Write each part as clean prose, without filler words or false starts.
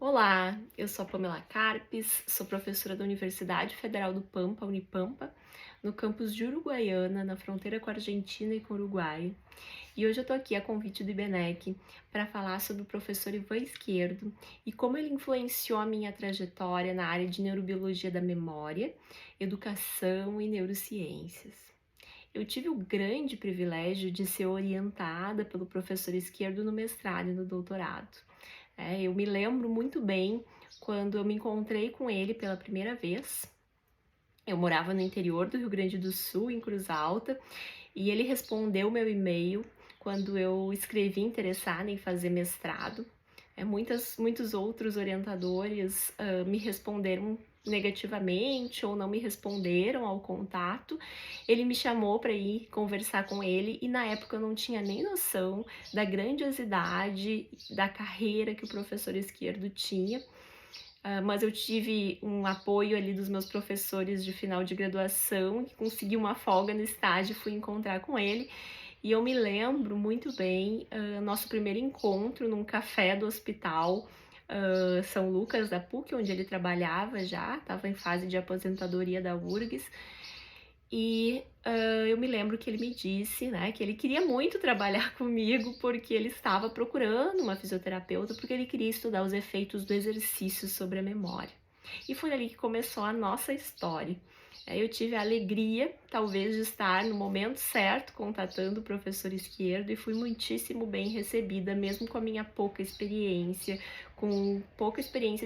Olá, eu sou a Pamela Carpes, sou professora da Universidade Federal do Pampa, Unipampa, no campus de Uruguaiana, na fronteira com a Argentina e com o Uruguai. E hoje eu tô aqui a convite do IBMEC para falar sobre o professor Ivan Izquierdo e como ele influenciou a minha trajetória na área de neurobiologia da memória, educação e neurociências. Eu tive o grande privilégio de ser orientada pelo professor Izquierdo no mestrado e no doutorado. Eu me lembro muito bem quando eu me encontrei com ele pela primeira vez. Eu morava no interior do Rio Grande do Sul, em Cruz Alta, e ele respondeu meu e-mail quando eu escrevi interessada em fazer mestrado. Muitos outros orientadores me responderam negativamente ou não me responderam ao contato. Ele me chamou para ir conversar com ele e na época eu não tinha nem noção da grandiosidade da carreira que o professor Izquierdo tinha. Mas eu tive um apoio ali dos meus professores de final de graduação, que consegui uma folga no estágio, fui encontrar com ele. E eu me lembro muito bem, nosso primeiro encontro num café do hospital São Lucas da PUC, onde ele trabalhava já, estava em fase de aposentadoria da URGS. E eu me lembro que ele me disse, né, que ele queria muito trabalhar comigo porque ele estava procurando uma fisioterapeuta, porque ele queria estudar os efeitos do exercício sobre a memória. E foi ali que começou a nossa história. Eu tive a alegria, talvez, de estar no momento certo contatando o professor Izquierdo e fui muitíssimo bem recebida, mesmo com a minha pouca experiência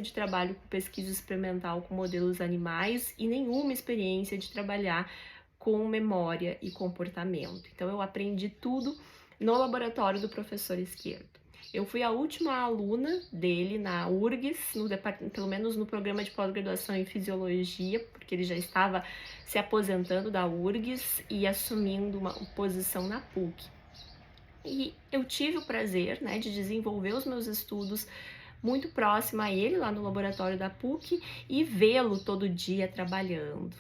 de trabalho com pesquisa experimental com modelos animais e nenhuma experiência de trabalhar com memória e comportamento. Então eu aprendi tudo no laboratório do professor Izquierdo. Eu fui a última aluna dele na URGS, pelo menos no programa de pós-graduação em fisiologia, porque ele já estava se aposentando da URGS e assumindo uma posição na PUC. E eu tive o prazer, né, de desenvolver os meus estudos muito próxima a ele, lá no laboratório da PUC, e vê-lo todo dia trabalhando.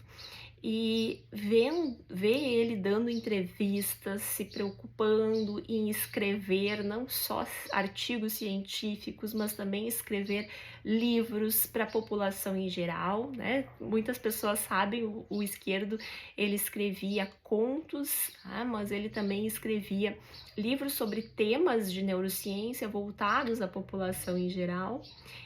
E ver ele dando entrevistas, se preocupando em escrever não só artigos científicos, mas também escrever livros para a população em geral, né? Muitas pessoas sabem, o Izquierdo, ele escrevia contos, tá? Mas ele também escrevia livros sobre temas de neurociência voltados à população em geral.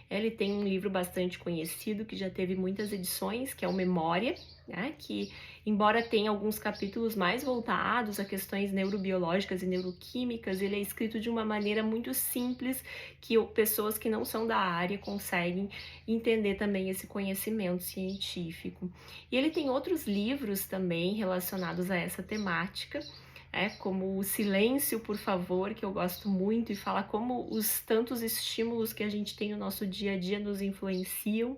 Ele tem um livro bastante conhecido, que já teve muitas edições, que é o Memória, né, que embora tenha alguns capítulos mais voltados a questões neurobiológicas e neuroquímicas, ele é escrito de uma maneira muito simples que pessoas que não são da área conseguem entender também esse conhecimento científico. E ele tem outros livros também relacionados a essa temática, como O Silêncio, por favor, que eu gosto muito, e fala como os tantos estímulos que a gente tem no nosso dia a dia nos influenciam.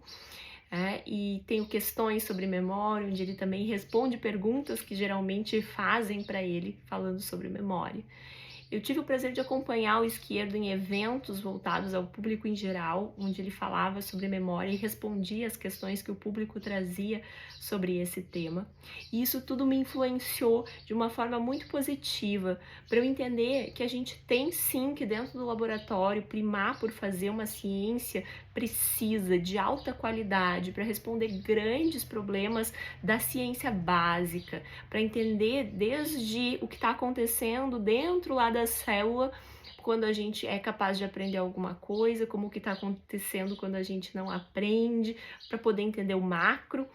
E tenho questões sobre memória, onde ele também responde perguntas que geralmente fazem para ele, falando sobre memória. Eu tive o prazer de acompanhar o Izquierdo em eventos voltados ao público em geral, onde ele falava sobre memória e respondia as questões que o público trazia sobre esse tema. E isso tudo me influenciou de uma forma muito positiva, para eu entender que a gente tem sim que dentro do laboratório primar por fazer uma ciência precisa, de alta qualidade, para responder grandes problemas da ciência básica, para entender desde o que está acontecendo dentro lá da célula, quando a gente é capaz de aprender alguma coisa, como o que está acontecendo quando a gente não aprende, para poder entender o macro,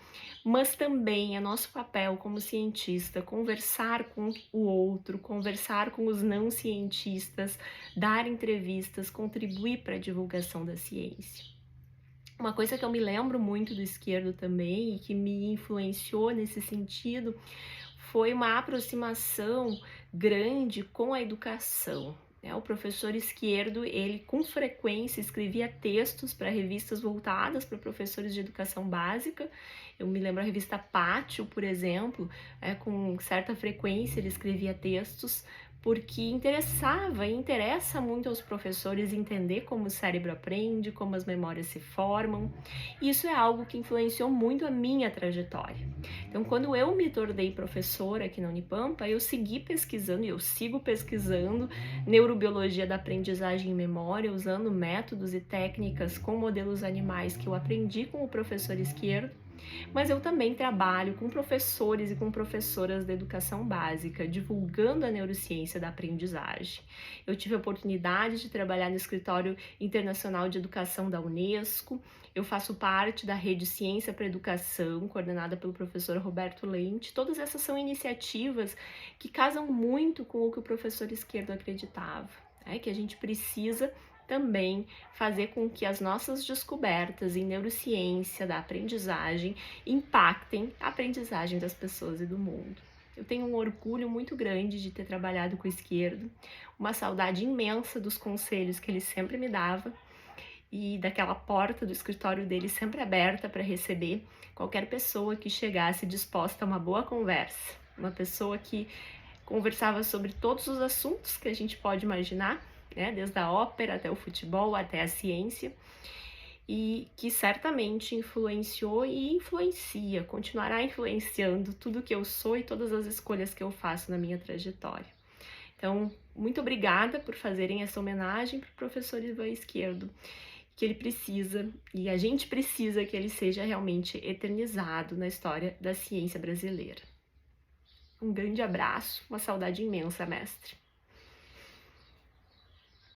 mas também é nosso papel como cientista conversar com o outro, conversar com os não cientistas, dar entrevistas, contribuir para a divulgação da ciência. Uma coisa que eu me lembro muito do Izquierdo também e que me influenciou nesse sentido foi uma aproximação grande com a educação. O professor Izquierdo, ele com frequência escrevia textos para revistas voltadas para professores de educação básica. Eu me lembro a revista Pátio, por exemplo, com certa frequência ele escrevia textos, porque interessava e interessa muito aos professores entender como o cérebro aprende, como as memórias se formam. Isso é algo que influenciou muito a minha trajetória. Então, quando eu me tornei professora aqui na Unipampa, eu segui pesquisando e eu sigo pesquisando neurobiologia da aprendizagem e memória, usando métodos e técnicas com modelos animais que eu aprendi com o professor Izquierdo. Mas eu também trabalho com professores e com professoras da educação básica, divulgando a neurociência da aprendizagem. Eu tive a oportunidade de trabalhar no Escritório Internacional de Educação da Unesco. Eu faço parte da Rede Ciência para Educação, coordenada pelo professor Roberto Lente. Todas essas são iniciativas que casam muito com o que o professor Izquierdo acreditava, que a gente precisa também fazer com que as nossas descobertas em neurociência da aprendizagem impactem a aprendizagem das pessoas e do mundo. Eu tenho um orgulho muito grande de ter trabalhado com o Izquierdo, uma saudade imensa dos conselhos que ele sempre me dava e daquela porta do escritório dele sempre aberta para receber qualquer pessoa que chegasse disposta a uma boa conversa, uma pessoa que conversava sobre todos os assuntos que a gente pode imaginar, desde a ópera até o futebol, até a ciência, e que certamente influenciou e influencia, continuará influenciando tudo que eu sou e todas as escolhas que eu faço na minha trajetória. Então, muito obrigada por fazerem essa homenagem para o professor Ivan Izquierdo, que ele precisa, e a gente precisa que ele seja realmente eternizado na história da ciência brasileira. Um grande abraço, uma saudade imensa, mestre.